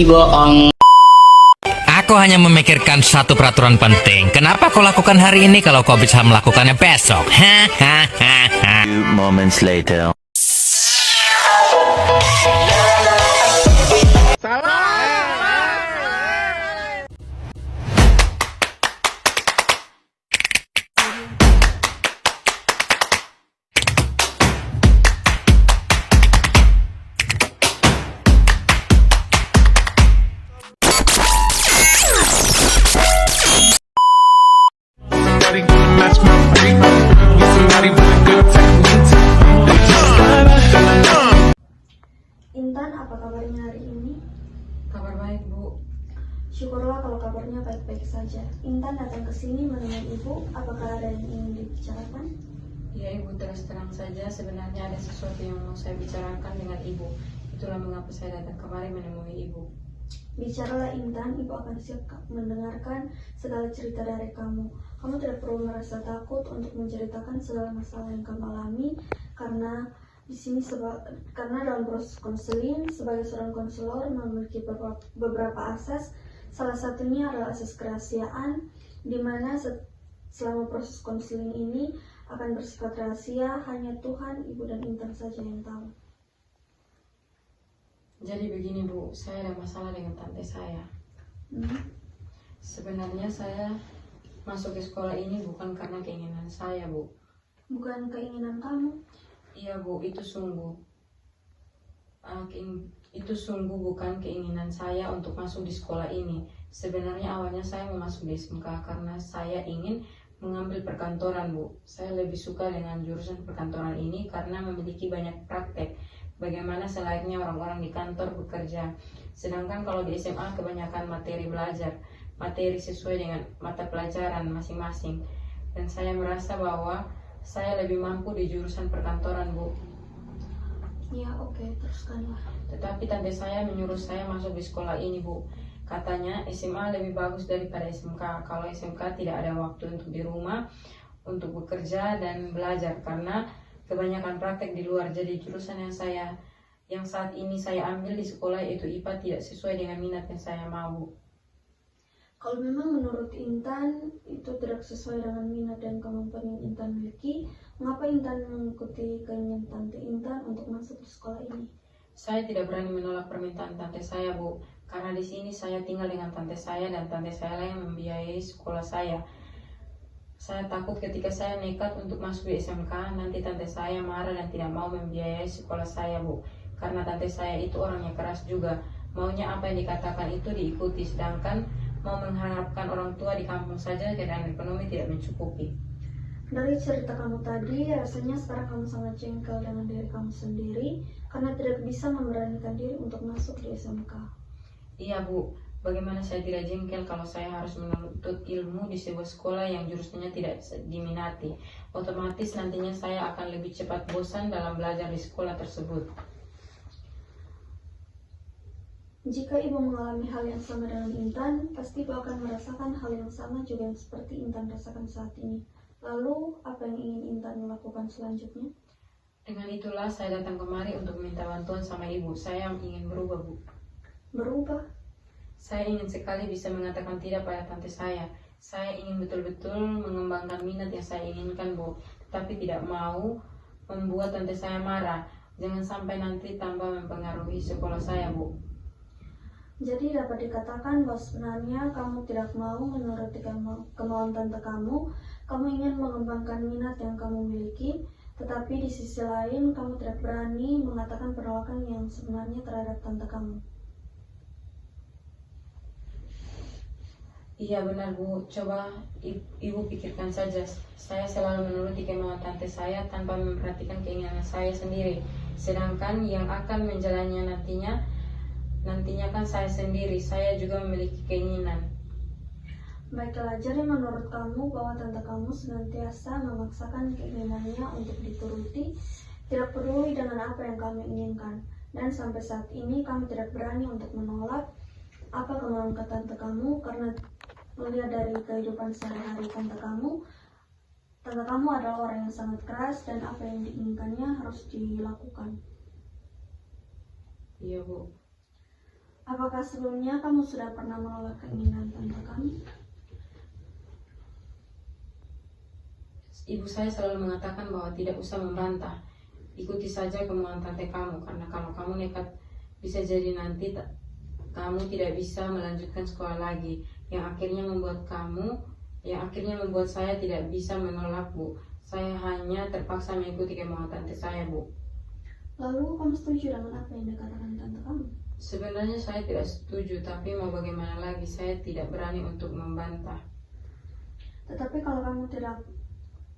Ih, bohong. Aku hanya memikirkan satu peraturan penting. Kenapa kau lakukan hari ini kalau kau bisa melakukannya besok? Hahaha. Few moments later. Somebody gonna match my freak. Need somebody with a good technique. They just Intan, apa kabarnya hari ini? Kabar baik, Bu. Syukurlah kalau kabarnya baik-baik saja. Intan datang ke sini menemui ibu. Apakah ada yang ingin dibicarakan? Ya, Ibu, terus terang saja sebenarnya ada sesuatu yang mau saya bicarakan dengan Ibu. Itulah mengapa saya datang kemari menemui Ibu. Bicaralah Intan, ibu akan siap mendengarkan segala cerita dari kamu. Kamu tidak perlu merasa takut untuk menceritakan segala masalah yang kamu alami, karena di sini karena dalam proses konseling sebagai seorang konselor memiliki beberapa asas. Salah satunya adalah asas kerahasiaan, di mana selama proses konseling ini akan bersifat rahasia, hanya Tuhan, ibu dan Intan saja yang tahu. Jadi begini, Bu, saya ada masalah dengan tante saya. Sebenarnya saya masuk ke sekolah ini bukan karena keinginan saya, Bu. Bukan keinginan kamu? Iya, Bu, itu sungguh bukan keinginan saya untuk masuk di sekolah ini. Sebenarnya awalnya saya mau masuk di SMK karena saya ingin mengambil perkantoran, Bu. Saya lebih suka dengan jurusan perkantoran ini karena memiliki banyak praktek. Bagaimana selayaknya orang-orang di kantor bekerja. Sedangkan kalau di SMA kebanyakan materi belajar, materi sesuai dengan mata pelajaran masing-masing. Dan saya merasa bahwa saya lebih mampu di jurusan perkantoran, Bu. Ya, oke, teruskanlah. Tetapi tante saya menyuruh saya masuk di sekolah ini, Bu. Katanya SMA lebih bagus daripada SMK. Kalau SMK tidak ada waktu untuk di rumah, untuk bekerja dan belajar karena kebanyakan praktek di luar. Jadi jurusan yang saat ini saya ambil di sekolah yaitu IPA tidak sesuai dengan minat yang saya mau. Kalau memang menurut Intan itu tidak sesuai dengan minat dan kemampuan yang Intan miliki, mengapa Intan mengikuti keinginan tante Intan untuk masuk di sekolah ini? Saya tidak berani menolak permintaan tante saya, Bu, karena di sini saya tinggal dengan tante saya dan tante saya lah yang membiayai sekolah saya. Saya takut ketika saya nekat untuk masuk di SMK, nanti tante saya marah dan tidak mau membiayai sekolah saya, Bu. Karena tante saya itu orangnya keras juga. Maunya apa yang dikatakan itu diikuti, sedangkan mau mengharapkan orang tua di kampung saja keadaan ekonomi tidak mencukupi. Dari cerita kamu tadi, rasanya sekarang kamu sangat jengkel dengan diri kamu sendiri karena tidak bisa memberanikan diri untuk masuk di SMK. Iya, Bu. Bagaimana saya tidak jengkel kalau saya harus menuntut ilmu di sebuah sekolah yang jurusannya tidak diminati. Otomatis nantinya saya akan lebih cepat bosan dalam belajar di sekolah tersebut. Jika ibu mengalami hal yang sama dengan Intan, pasti ibu akan merasakan hal yang sama juga yang seperti Intan rasakan saat ini. Lalu, apa yang ingin Intan lakukan selanjutnya? Dengan itulah saya datang kemari untuk meminta bantuan sama ibu. Saya ingin berubah, Bu. Berubah? Saya ingin sekali bisa mengatakan tidak pada tante saya. Saya ingin betul-betul mengembangkan minat yang saya inginkan, Bu. Tetapi tidak mau membuat tante saya marah. Jangan sampai nanti tambah mempengaruhi sekolah saya, Bu. Jadi dapat dikatakan bahwa sebenarnya kamu tidak mau menuruti kemauan tante kamu. Kamu ingin mengembangkan minat yang kamu miliki, tetapi di sisi lain kamu tidak berani mengatakan penolakan yang sebenarnya terhadap tante kamu. Iya benar, Bu. Coba ibu pikirkan saja. Saya selalu menuruti kemauan tante saya tanpa memperhatikan keinginan saya sendiri. Sedangkan yang akan menjalannya nantinya kan saya sendiri. Saya juga memiliki keinginan. Baiklah, jadi menurut kamu bahwa tante kamu senantiasa memaksakan keinginannya untuk dituruti, tidak peduli dengan apa yang kamu inginkan, dan sampai saat ini kamu tidak berani untuk menolak apa kemauan tante kamu karena melihat dari kehidupan sehari-hari tante kamu adalah orang yang sangat keras dan apa yang diinginkannya harus dilakukan. Iya, Bu. Apakah sebelumnya kamu sudah pernah menolak keinginan tante kamu? Ibu saya selalu mengatakan bahwa tidak usah membantah. Ikuti saja kemauan tante kamu, karena kalau kamu nekat bisa jadi nanti kamu tidak bisa melanjutkan sekolah lagi, yang akhirnya membuat saya tidak bisa menolak, Bu. Saya hanya terpaksa mengikuti kemauan tante saya, Bu. Lalu kamu setuju dengan apa yang dikatakan tante kamu? Sebenarnya saya tidak setuju, tapi mau bagaimana lagi, saya tidak berani untuk membantah. Tetapi kalau kamu tidak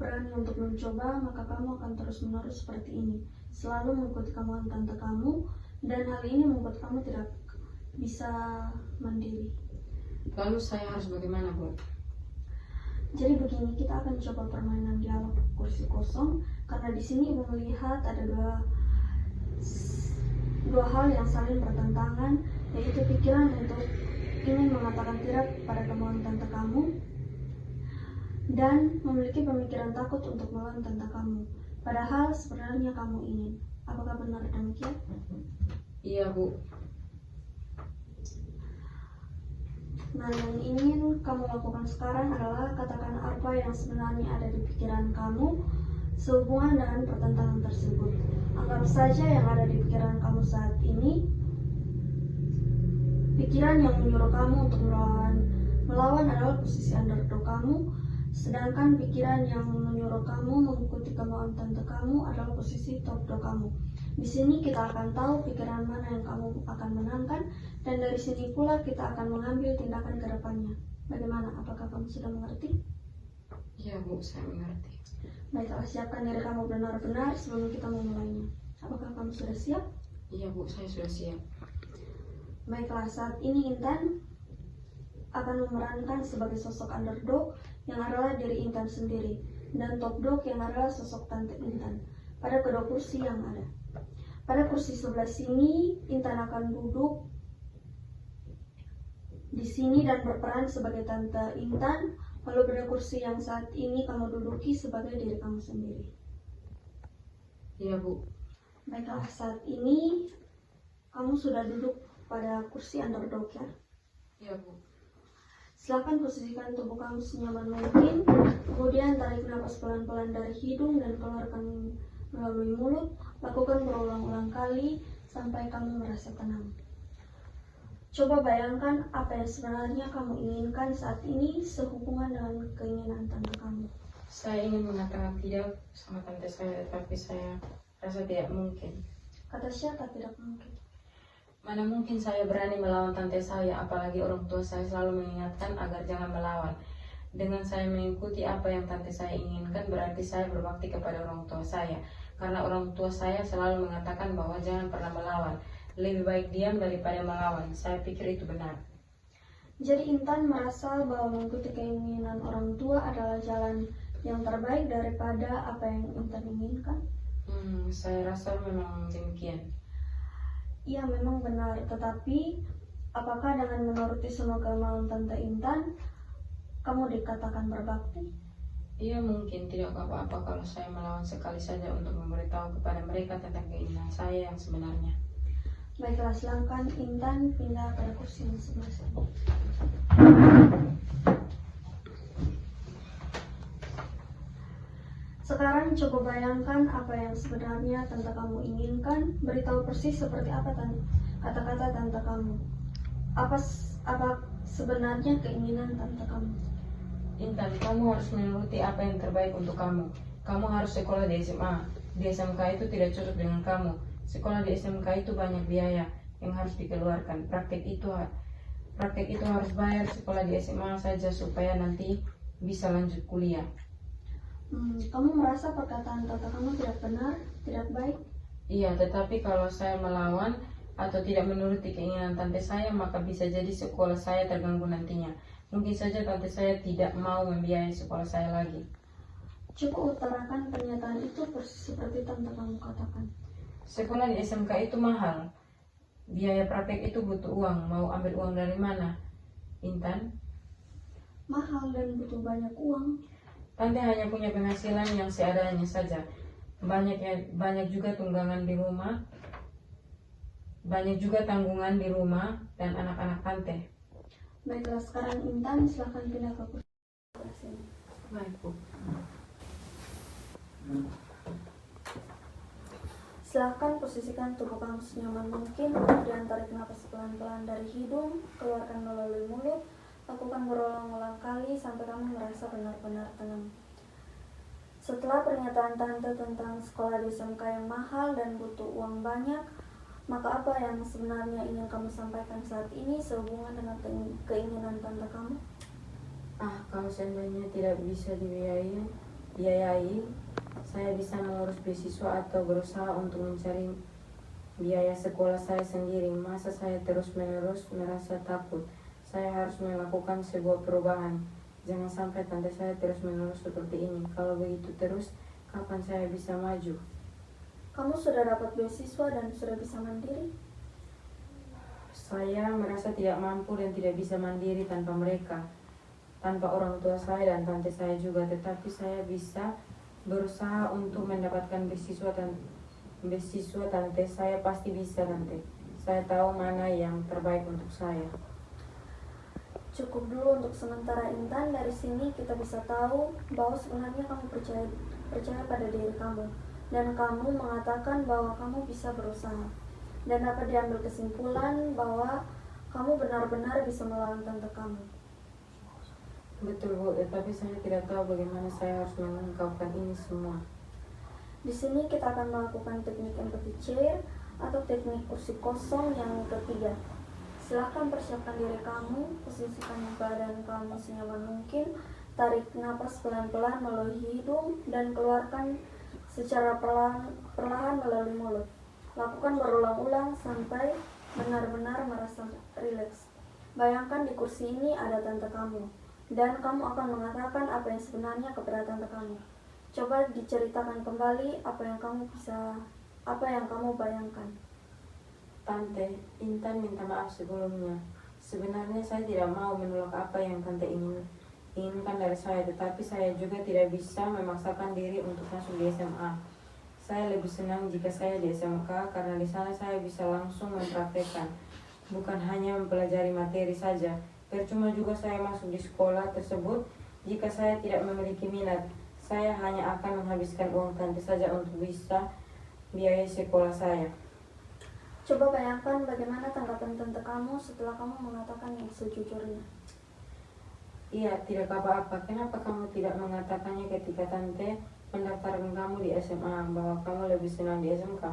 berani untuk mencoba, maka kamu akan terus-menerus seperti ini, selalu mengikuti kemauan tante kamu, dan hal ini membuat kamu tidak bisa mandiri. Lalu saya harus bagaimana, Bu? Jadi begini, kita akan coba permainan dialog kursi kosong, karena di sini ibu melihat ada dua hal yang saling bertentangan, yaitu pikiran untuk ingin mengatakan tidak pada kemauan tante kamu dan memiliki pemikiran takut untuk melawan tante kamu, padahal sebenarnya kamu ingin. Apakah benar demikian? Iya, Bu. Nah, yang ingin kamu lakukan sekarang adalah katakan apa yang sebenarnya ada di pikiran kamu sehubungan dengan pertentangan tersebut. Anggap saja yang ada di pikiran kamu saat ini pikiran yang menyuruh kamu untuk melawan adalah posisi underdog kamu, sedangkan pikiran yang menyuruh kamu mengikuti kemauan tante kamu adalah posisi top dog kamu. Di sini kita akan tahu pikiran mana yang kamu akan menangkan, dan dari sini pula kita akan mengambil tindakan ke depannya. Bagaimana? Apakah kamu sudah mengerti? Iya, Bu, saya mengerti. Baiklah, siapkan diri kamu benar-benar sebelum kita memulainya. Apakah kamu sudah siap? Iya, Bu, saya sudah siap. Baiklah, saat ini Intan akan memerankan sebagai sosok underdog yang adalah diri Intan sendiri, dan top dog yang adalah sosok tante Intan pada kedua kursi yang ada. Pada kursi sebelah sini, Intan akan duduk di sini dan berperan sebagai tante Intan, lalu pada kursi yang saat ini kamu duduki sebagai diri kamu sendiri. Iya, Bu. Baiklah, saat ini kamu sudah duduk pada kursi underdog ya. Iya, Bu. Silakan posisikan tubuh kamu senyaman mungkin, kemudian tarik nafas pelan-pelan dari hidung dan keluarkan melalui mulut. Lakukan berulang-ulang kali sampai kamu merasa tenang. Coba bayangkan apa yang sebenarnya kamu inginkan saat ini sehubungan dengan keinginan tante kamu. Saya ingin mengatakan tidak sama tante saya, tapi saya rasa tidak mungkin. Kata siapa tidak mungkin? Mana mungkin saya berani melawan tante saya, apalagi orang tua saya selalu mengingatkan agar jangan melawan. Dengan saya mengikuti apa yang tante saya inginkan, berarti saya berbakti kepada orang tua saya. Karena orang tua saya selalu mengatakan bahwa jangan pernah melawan. Lebih baik diam daripada melawan. Saya pikir itu benar. Jadi Intan merasa bahwa mengikuti keinginan orang tua adalah jalan yang terbaik daripada apa yang Intan inginkan? Saya rasa memang demikian. Iya, memang benar. Tetapi apakah dengan menuruti semua kemauan tante Intan, kamu dikatakan berbakti? Iya, mungkin tidak apa-apa kalau saya melawan sekali saja untuk memberitahu kepada mereka tentang keinginan saya yang sebenarnya. Baiklah, silakan Intan pindah pada kursi yang sebelah sini. Sekarang coba bayangkan apa yang sebenarnya tante kamu inginkan. Beritahu persis seperti apa kata-kata tante kamu. Apa sebenarnya keinginan tante kamu? Intan, kamu harus menuruti apa yang terbaik untuk kamu. Kamu harus sekolah di SMA. Di SMK itu tidak cocok dengan kamu. Sekolah di SMK itu banyak biaya yang harus dikeluarkan. Praktek itu harus bayar. Sekolah di SMA saja supaya nanti bisa lanjut kuliah. Kamu merasa perkataan tante kamu tidak benar, tidak baik? Iya, tetapi kalau saya melawan atau tidak menuruti keinginan tante saya, maka bisa jadi sekolah saya terganggu nantinya. Mungkin saja tante saya tidak mau membiayai sekolah saya lagi. Coba utarakan pernyataan itu persis seperti tante kamu katakan. Sekolah di SMK itu mahal. Biaya praktek itu butuh uang. Mau ambil uang dari mana, Intan? Mahal dan butuh banyak uang. Tante hanya punya penghasilan yang seadanya saja. Banyak juga tunggangan di rumah. Banyak juga tanggungan di rumah dan anak-anak tante. Baiklah, sekarang Intan silahkan pindah ke kursi sebelah sini. Baik, Bu. Silahkan posisikan tubuh kamu senyaman mungkin, kemudian tarik nafas pelan-pelan dari hidung, keluarkan melalui mulut, lakukan berulang-ulang kali sampai kamu merasa benar-benar tenang. Setelah pernyataan tante tentang sekolah di SMK yang mahal dan butuh uang banyak, maka apa yang sebenarnya ingin kamu sampaikan saat ini sehubungan dengan keinginan tante kamu? Kalau seandainya tidak bisa dibiayai, saya bisa mengurus beasiswa atau berusaha untuk mencari biaya sekolah saya sendiri. Masa saya terus-menerus merasa takut? Saya harus melakukan sebuah perubahan. Jangan sampai tante saya terus-menerus seperti ini. Kalau begitu terus, kapan saya bisa maju? Kamu sudah dapat beasiswa dan sudah bisa mandiri? Saya merasa tidak mampu dan tidak bisa mandiri tanpa mereka, tanpa orang tua saya dan tante saya juga. Tetapi saya bisa berusaha untuk mendapatkan beasiswa tante. Saya pasti bisa, tante. Saya tahu mana yang terbaik untuk saya. Cukup dulu untuk sementara, Intan. Dari sini kita bisa tahu bahwa sebenarnya kamu percaya pada diri kamu, dan kamu mengatakan bahwa kamu bisa berusaha, dan dapat diambil kesimpulan bahwa kamu benar-benar bisa melawan tante kamu. Betul, Bu, tetapi saya tidak tahu bagaimana saya harus mengungkapkan ini semua. Di sini kita akan melakukan teknik empathy chair atau teknik kursi kosong yang ketiga. Silahkan persiapkan diri kamu, posisikan badan kamu senyaman mungkin, tarik napas pelan-pelan melalui hidung dan keluarkan secara perlahan melalui mulut. Lakukan berulang-ulang sampai benar-benar merasa rileks. Bayangkan di kursi ini ada tante kamu, dan kamu akan mengatakan apa yang sebenarnya kepada tante kamu. Coba diceritakan kembali apa yang kamu bayangkan. Tante, Intan minta maaf sebelumnya. Sebenarnya saya tidak mau menolak apa yang tante inginkan dari saya, tetapi saya juga tidak bisa memaksakan diri untuk masuk di SMA. Saya lebih senang jika saya di SMK karena di sana saya bisa langsung mempraktekkan, bukan hanya mempelajari materi saja. Percuma juga saya masuk di sekolah tersebut jika saya tidak memiliki minat. Saya hanya akan menghabiskan uang tante saja untuk bisa biayai sekolah saya. Coba bayangkan bagaimana tanggapan tante kamu setelah kamu mengatakan yang sejujurnya. Iya, tidak apa-apa. Kenapa kamu tidak mengatakannya ketika tante mendaftarkan kamu di SMA, bahwa kamu lebih senang di SMK?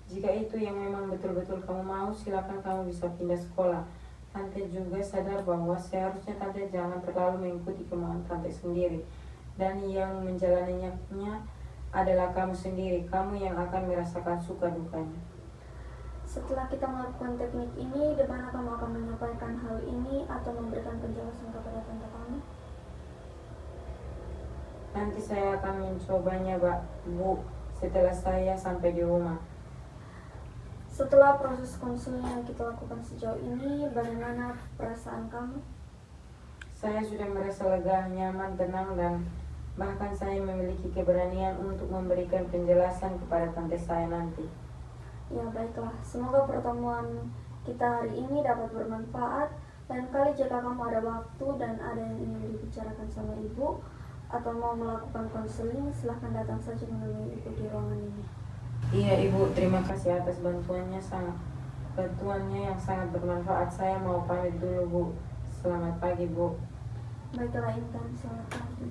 Jika itu yang memang betul-betul kamu mau, silakan kamu bisa pindah sekolah. Tante juga sadar bahwa seharusnya tante jangan terlalu mengikuti kemauan tante sendiri. Dan yang menjalaninya adalah kamu sendiri. Kamu yang akan merasakan suka dukanya. Setelah kita melakukan teknik ini, di mana kamu akan menyampaikan hal ini atau memberikan penjelasan kepada tante kamu? Nanti saya akan mencobanya, Bu, setelah saya sampai di rumah. Setelah proses konseling yang kita lakukan sejauh ini, bagaimana perasaan kamu? Saya sudah merasa lega, nyaman, tenang, dan bahkan saya memiliki keberanian untuk memberikan penjelasan kepada tante saya nanti. Ya baiklah, semoga pertemuan kita hari ini dapat bermanfaat. Lain kali jika kamu ada waktu dan ada yang ingin dibicarakan sama ibu atau mau melakukan konseling, silahkan datang saja menemui ibu di ruangan ini. Iya, Ibu, terima kasih atas bantuannya yang sangat bermanfaat. Saya mau pamit dulu, Bu. Selamat pagi, Bu. Baiklah Intan, selamat pagi.